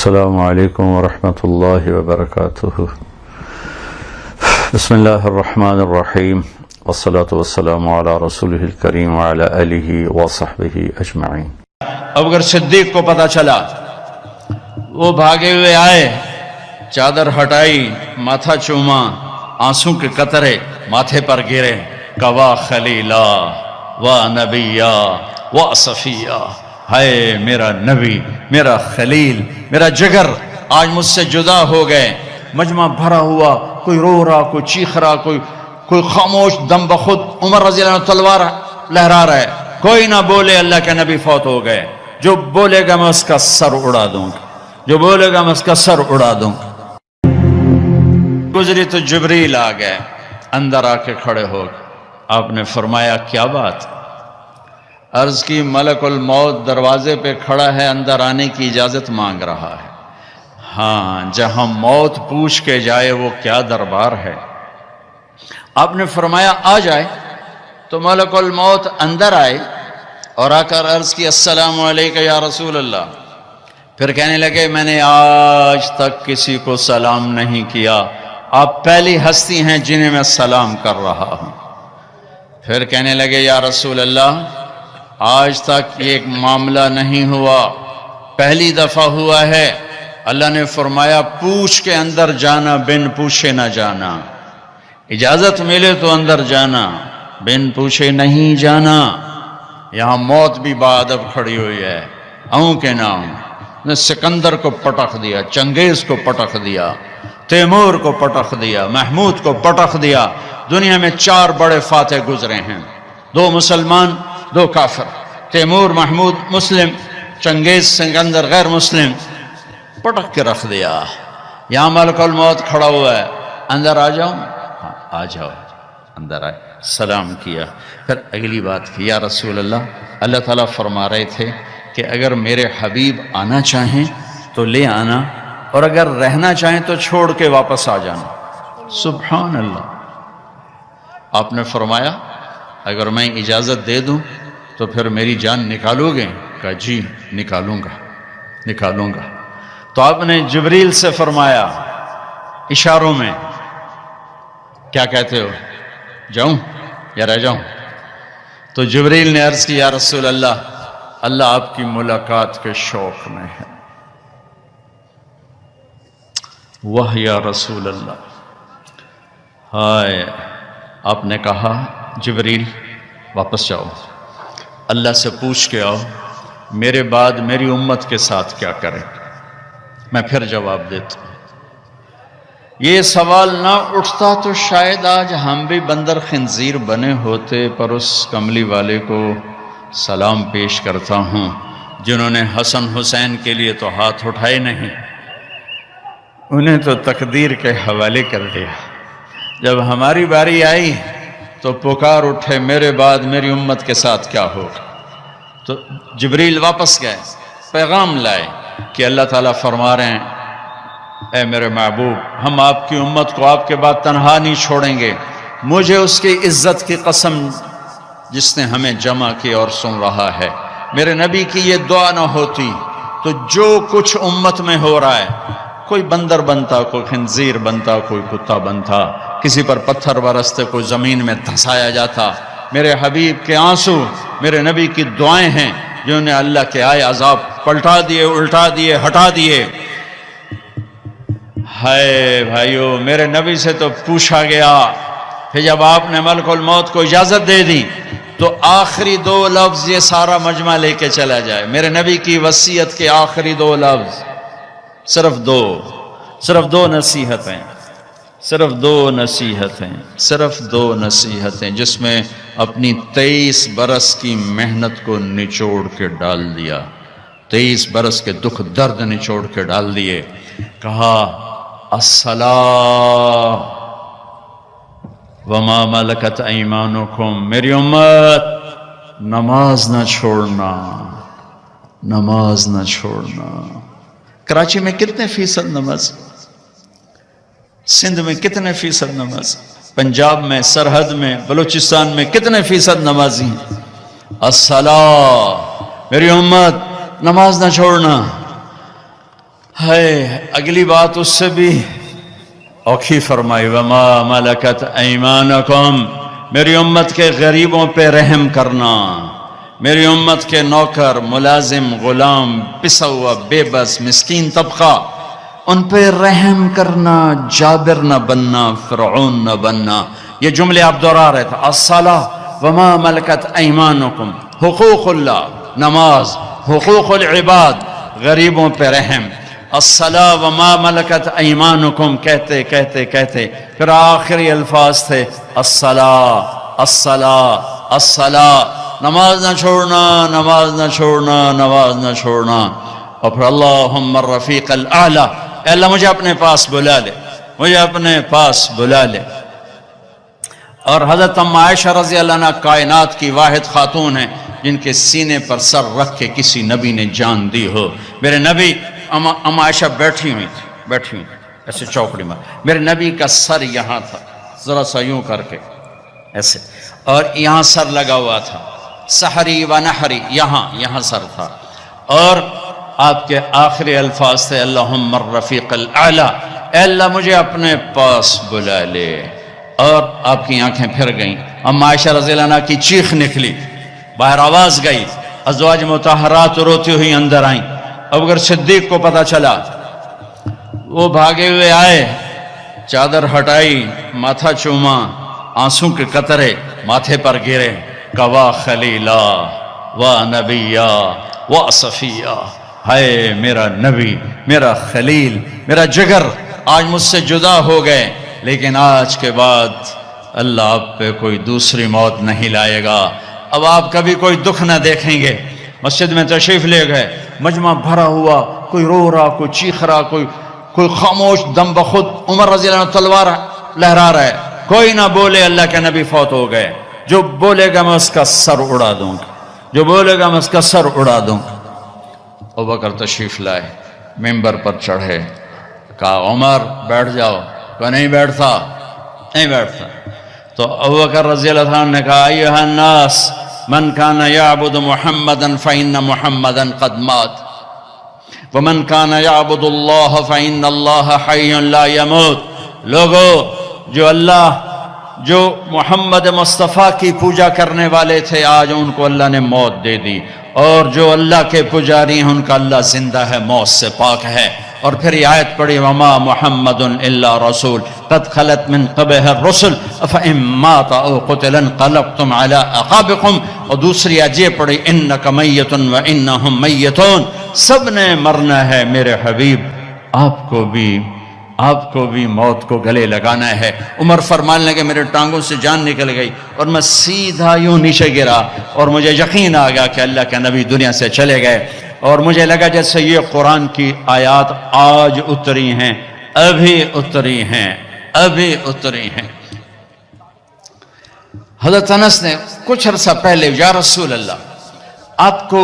السلام علیکم ورحمۃ اللہ وبرکاتہ۔ بسم اللہ الرحمن الرحیم، والصلاة والسلام علی رسولہ الکریم وعلی آلہ وصحبہ اجمعین۔ اب اگر صدیق کو پتا چلا، وہ بھاگے ہوئے آئے، چادر ہٹائی، ماتھا چوما، آنسوں کے قطرے ماتھے پر گرے، کوا خلیلا و نبیا و صفیہ، ہائے میرا نبی، میرا خلیل، میرا جگر آج مجھ سے جدا ہو گئے۔ مجمع بھرا ہوا، کوئی رو رہا، کوئی چیخ رہا، کوئی خاموش، دم بخود عمر رضی اللہ عنہ تلوار لہرا رہا ہے، کوئی نہ بولے اللہ کے نبی فوت ہو گئے۔ جو بولے گا میں اس کا سر اڑا دوں گا، جو بولے گا میں اس کا سر اڑا دوں گا۔ گزری تو جبریل آ گئے، اندر آ کے کھڑے ہو گئے۔ آپ نے فرمایا کیا بات؟ عرض کی ملک الموت دروازے پہ کھڑا ہے، اندر آنے کی اجازت مانگ رہا ہے۔ ہاں، جہاں موت پوچھ کے جائے وہ کیا دربار ہے۔ آپ نے فرمایا آ جائے، تو ملک الموت اندر آئے اور آ کر عرض کی السلام علیکم یا رسول اللہ۔ پھر کہنے لگے میں نے آج تک کسی کو سلام نہیں کیا، آپ پہلی ہستی ہیں جنہیں میں سلام کر رہا ہوں۔ پھر کہنے لگے یا رسول اللہ، آج تک یہ ایک معاملہ نہیں ہوا، پہلی دفعہ ہوا ہے۔ اللہ نے فرمایا پوچھ کے اندر جانا، بن پوچھے نہ جانا۔ اجازت ملے تو اندر جانا، بن پوچھے نہیں جانا۔ یہاں موت بھی بادب کھڑی ہوئی ہے، آؤں کے نام نے سکندر کو پٹخ دیا، چنگیز کو پٹخ دیا، تیمور کو پٹخ دیا، محمود کو پٹخ دیا۔ دنیا میں 4 بڑے فاتح گزرے ہیں، 2 مسلمان 2 کافر، تیمور محمود مسلم، چنگیز سکندر غیر مسلم، پٹک کے رکھ دیا۔ یہاں ملک الموت کھڑا ہوا ہے، اندر آ جاؤں؟ ہاں آ جاؤ۔ اندر آئے، سلام کیا، پھر اگلی بات کی یا رسول اللہ، اللہ تعالیٰ فرما رہے تھے کہ اگر میرے حبیب آنا چاہیں تو لے آنا، اور اگر رہنا چاہیں تو چھوڑ کے واپس آ جانا۔ سبحان اللہ۔ آپ نے فرمایا اگر میں اجازت دے دوں تو پھر میری جان نکالو گے؟ کہا جی نکالوں گا۔ تو آپ نے جبریل سے فرمایا اشاروں میں، کیا کہتے ہو، جاؤں یا رہ جاؤں؟ تو جبریل نے عرض کی یا رسول اللہ، اللہ آپ کی ملاقات کے شوق میں ہے۔ واہ یا رسول اللہ، ہائے۔ آپ نے کہا جبریل واپس جاؤ، اللہ سے پوچھ کے آؤ میرے بعد میری امت کے ساتھ کیا کریں، میں پھر جواب دیتا ہوں۔ یہ سوال نہ اٹھتا تو شاید آج ہم بھی بندر خنزیر بنے ہوتے، پر اس کملی والے کو سلام پیش کرتا ہوں جنہوں نے حسن حسین کے لیے تو ہاتھ اٹھائے نہیں، انہیں تو تقدیر کے حوالے کر دیا۔ جب ہماری باری آئی تو پکار اٹھے میرے بعد میری امت کے ساتھ کیا ہوگا۔ تو جبریل واپس گئے، پیغام لائے کہ اللہ تعالیٰ فرما رہے ہیں اے میرے محبوب، ہم آپ کی امت کو آپ کے بعد تنہا نہیں چھوڑیں گے۔ مجھے اس کی عزت کی قسم جس نے ہمیں جمع کی اور سن رہا ہے، میرے نبی کی یہ دعا نہ ہوتی تو جو کچھ امت میں ہو رہا ہے، کوئی بندر بنتا، کوئی خنزیر بنتا، کوئی کتا بنتا، کسی پر پتھر برستے، کوئی زمین میں دھسایا جاتا۔ میرے حبیب کے آنسو میرے نبی کی دعائیں ہیں جنہوں نے اللہ کے آئے عذاب پلٹا دیے، الٹا دیے، ہٹا دیے۔ ہائے بھائیو، میرے نبی سے تو پوچھا گیا، پھر جب آپ نے ملک الموت کو اجازت دے دی تو آخری 2 لفظ یہ سارا مجمع لے کے چلا جائے، میرے نبی کی وصیت کے آخری 2 لفظ، صرف 2 نصیحتیں، صرف 2 نصیحتیں جس میں اپنی 23 برس کی محنت کو نچوڑ کے ڈال دیا، 23 برس کے دکھ درد نچوڑ کے ڈال دیے۔ کہا الصلاۃ وما ملکت ایمانکم، میری امت نماز نہ چھوڑنا۔ کراچی میں کتنے فیصد نماز، سندھ میں کتنے فیصد نماز، پنجاب میں، سرحد میں، بلوچستان میں کتنے فیصد نمازی ہیں؟ الصلاۃ، میری امت نماز نہ چھوڑنا۔ ہے اگلی بات اس سے بھی اوکھی فرمائی، وما ملکت ایمانکم، میری امت کے غریبوں پہ رحم کرنا، میری امت کے نوکر، ملازم، غلام، پسا ہوا، بے بس، مسکین طبقہ، ان پہ رحم کرنا، جابر نہ بننا، فرعون نہ بننا۔ یہ جملے آپ دہرا رہے تھے، الصلاۃ وما ملکت ایمانکم، حقوق اللہ، نماز، حقوق العباد، غریبوں پہ رحم، الصلاۃ وما ملکت ایمانکم، کہتے کہتے کہتے پھر آخری الفاظ تھے الصلاۃ الصلاۃ الصلاۃ، نماز نہ چھوڑنا، نماز نہ چھوڑنا، نماز نہ چھوڑنا۔ اور پھر اللہم الرفیق الاعلی، اے اللہ مجھے اپنے پاس بلا لے، مجھے اپنے پاس بلا لے۔ اور حضرت ام عائشہ رضی اللہ عنہ کائنات کی واحد خاتون ہیں جن کے سینے پر سر رکھ کے کسی نبی نے جان دی ہو۔ میرے نبی، ام عائشہ بیٹھی ہوئی تھی ایسے چوکڑی میں، میرے نبی کا سر یہاں تھا، ذرا سا یوں کر کے ایسے، اور یہاں سر لگا ہوا تھا، سحری و نحری، یہاں سر تھا، اور آپ کے آخری الفاظ تھے اللہم الرفیق الاعلی، اے اللہ مجھے اپنے پاس بلا لے۔ اور آپ کی آنکھیں پھر گئیں، ام عائشہ رضی اللہ عنہ کی چیخ نکلی، باہر آواز گئی، ازواج مطہرات روتی ہوئی اندر آئیں۔ ابوبکر صدیق کو پتہ چلا، وہ بھاگے ہوئے آئے، چادر ہٹائی، ماتھا چوما، آنسوں کے قطرے ماتھے پر گرے، کوا خلیلا و نبیا و صفیہ، ہائے میرا نبی، میرا خلیل، میرا جگر آج مجھ سے جدا ہو گئے، لیکن آج کے بعد اللہ آپ پہ کوئی دوسری موت نہیں لائے گا، اب آپ کبھی کوئی دکھ نہ دیکھیں گے۔ مسجد میں تشریف لے گئے، مجمع بھرا ہوا، کوئی رو رہا، کوئی چیخ رہا، کوئی خاموش، دم بخود عمر رضی اللہ عنہ تلوار لہرا رہا ہے، کوئی نہ بولے اللہ کے نبی فوت ہو گئے، جو بولے گا میں اس کا سر اڑا دوں گا، جو بولے گا میں اس کا سر اڑا دوں گا۔ ابوبکر تشریف لائے، ممبر پر چڑھے، کہا عمر بیٹھ جاؤ، کہ نہیں بیٹھتا، تو ابوبکر رضی اللہ عنہ نے کہا ایھا الناس من کان یعبد محمدا فإن محمدا قد مات ومن کان یعبد اللہ فإن اللہ حی لا یموت، لوگو جو محمد مصطفیٰ کی پوجا کرنے والے تھے آج ان کو اللہ نے موت دے دی، اور جو اللہ کے پجاری ہیں ان کا اللہ زندہ ہے، موت سے پاک ہے۔ اور پھر یہ آیت پڑھی وما محمد الا رسول قد خلت من قبلہ الرسل افإن مات او قتل انقلبتم علی اعقابکم، اور دوسری آیت یہ پڑھی انک میت وانہم میتون، سب نے مرنا ہے میرے حبیب، آپ کو بھی موت کو گلے لگانا ہے۔ عمر فرمانے لگے میرے ٹانگوں سے جان نکل گئی اور میں سیدھا یوں نیچے گرا، اور مجھے یقین آ گیا کہ اللہ کے نبی دنیا سے چلے گئے، اور مجھے لگا جیسے یہ قرآن کی آیات آج اتری ہیں، ابھی اتری ہیں۔ حضرت انس نے کچھ عرصہ پہلے یا رسول اللہ، آپ کو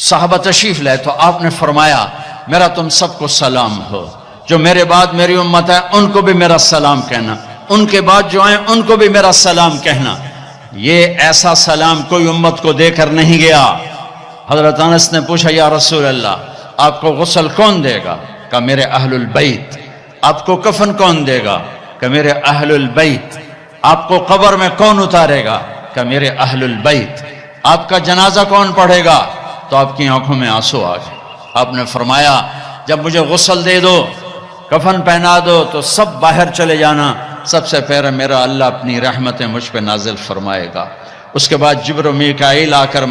صحابہ تشریف لائے تو آپ نے فرمایا میرا تم سب کو سلام ہو، جو میرے بعد میری امت ہے ان کو بھی میرا سلام کہنا، ان کے بعد جو آئیں ان کو بھی میرا سلام کہنا۔ یہ ایسا سلام کوئی امت کو دے کر نہیں گیا۔ حضرت انس نے پوچھا یا رسول اللہ آپ کو غسل کون دے گا؟ کہ میرے اہل البیت۔ آپ کو کفن کون دے گا؟ کہ میرے اہل البیت۔ آپ کو قبر میں کون اتارے گا؟ کہ میرے اہل البیت۔ آپ کا جنازہ کون پڑھے گا؟ تو آپ کی آنکھوں میں آنسو آ گئے۔ آپ نے فرمایا جب مجھے غسل دے دو، کفن پہنا دو تو سب باہر چلے جانا، سب سے پہلے میرا اللہ اپنی رحمتیں مجھ پہ نازل فرمائے گا، اس کے بعد جبر و میکائیل آ کر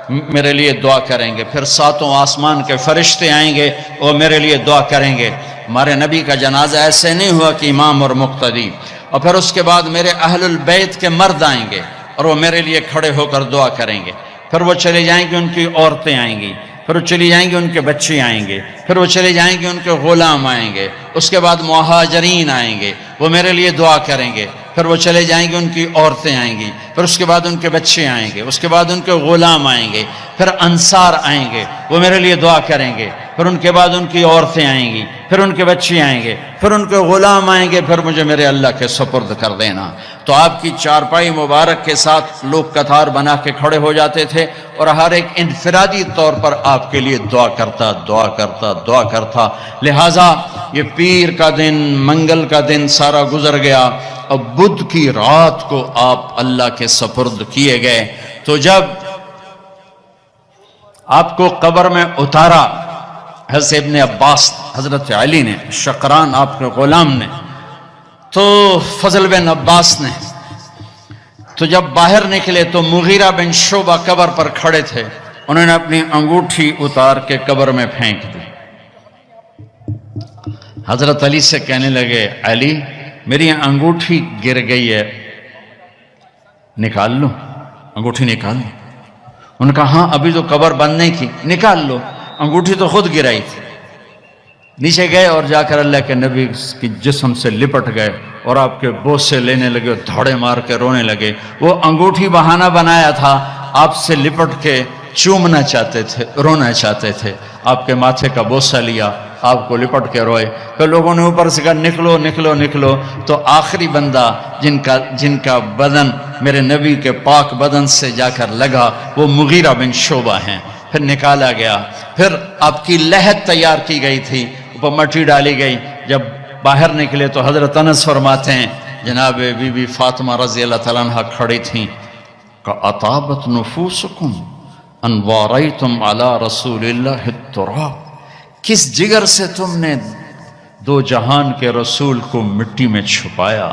میرے لیے دعا کریں گے، پھر ساتوں آسمان کے فرشتے آئیں گے وہ میرے لیے دعا کریں گے۔ ہمارے نبی کا جنازہ ایسے نہیں ہوا کہ امام اور مقتدی، اور پھر اس کے بعد میرے اہل البیت کے مرد آئیں گے اور وہ میرے لیے کھڑے ہو کر دعا کریں گے، پھر وہ چلے جائیں گے، ان کی عورتیں آئیں گی، پھر وہ چلی جائیں گے، ان کے بچے آئیں گے، پھر وہ چلے جائیں گے، ان کے غلام آئیں گے، اس کے بعد مہاجرین آئیں گے، وہ میرے لیے دعا کریں گے، پھر وہ چلے جائیں گے، ان کی عورتیں آئیں گی، پھر اس کے بعد ان کے بچے آئیں گے، اس کے بعد ان کے غلام آئیں گے، پھر انصار آئیں گے، وہ میرے لیے دعا کریں گے، پھر ان کے بعد ان کی عورتیں آئیں گی، پھر ان کے بچے آئیں گے، پھر ان کے غلام آئیں گے، پھر مجھے میرے اللہ کے سپرد کر دینا۔ تو آپ کی چارپائی مبارک کے ساتھ لوگ قطار بنا کے کھڑے ہو جاتے تھے اور ہر ایک انفرادی طور پر آپ کے لیے دعا کرتا۔ لہٰذا یہ پیر کا دن، منگل کا دن سارا گزر گیا، اب بدھ کی رات کو آپ اللہ کے سپرد کیے گئے۔ تو جب آپ کو قبر میں اتارا حضرت ابن عباس، حضرت علی نے، شقران آپ کے غلام نے، تو فضل بن عباس نے، تو جب باہر نکلے تو مغیرہ بن شعبہ قبر پر کھڑے تھے، انہوں نے اپنی انگوٹھی اتار کے قبر میں پھینک دی۔ حضرت علی سے کہنے لگے، علی میری انگوٹھی گر گئی ہے، نکال لو، انگوٹھی نکال لو۔ انہوں نے کہا ہاں ابھی تو قبر بند نہیں کی، نکال لو، انگوٹھی تو خود گرائی تھی۔ نیچے گئے اور جا کر اللہ کے نبی کی جسم سے لپٹ گئے اور آپ کے بوسے لینے لگے اور دھوڑے مار کے رونے لگے۔ وہ انگوٹھی بہانہ بنایا تھا، آپ سے لپٹ کے چومنا چاہتے تھے، رونا چاہتے تھے، آپ کے ماتھے کا بوسہ لیا، آپ کو لپٹ کے روئے۔ پھر لوگوں نے اوپر سے کہا نکلو نکلو نکلو، تو آخری بندہ جن کا بدن میرے نبی کے پاک بدن سے جا کر لگا وہ مغیرہ بن شعبہ ہیں۔ پھر نکالا گیا، پھر آپ کی لحد تیار کی گئی تھی، اوپر مٹی ڈالی گئی۔ جب باہر نکلے تو حضرت انس فرماتے ہیں جناب بی بی فاطمہ رضی اللہ تعالیٰ عنہ کھڑی تھیں کہ اطابت نفوسکم ان واریتم علی رسول اللہ التراب، کس جگر سے تم نے دو جہان کے رسول کو مٹی میں چھپایا،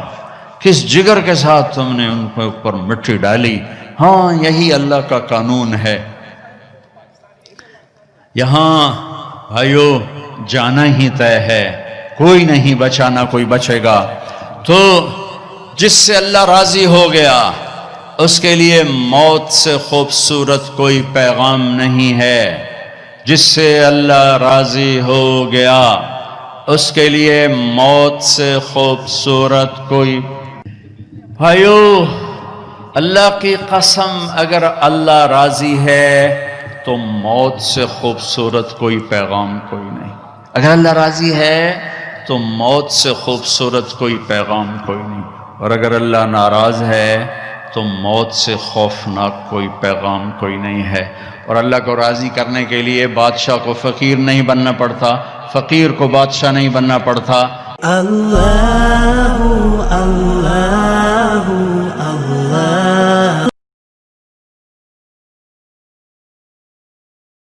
کس جگر کے ساتھ تم نے ان کے اوپر مٹی ڈالی۔ ہاں یہی اللہ کا قانون ہے، یہاں بھائیو جانا ہی طے ہے، کوئی نہیں بچانا، کوئی بچے گا۔ تو جس سے اللہ راضی ہو گیا اس کے لیے موت سے خوبصورت کوئی پیغام نہیں ہے، جس سے اللہ راضی ہو گیا اس کے لیے موت سے خوبصورت کوئی۔ بھائیو اللہ کی قسم، اگر اللہ راضی ہے تو موت سے خوبصورت کوئی پیغام کوئی نہیں۔ اگر اللہ راضی ہے تو موت سے خوبصورت کوئی پیغام کوئی نہیں، اور اگر اللہ ناراض ہے تو موت سے خوفناک کوئی پیغام کوئی نہیں ہے۔ اور اللہ کو راضی کرنے کے لیے بادشاہ کو فقیر نہیں بننا پڑتا، فقیر کو بادشاہ نہیں بننا پڑتا۔ اللہ اللہ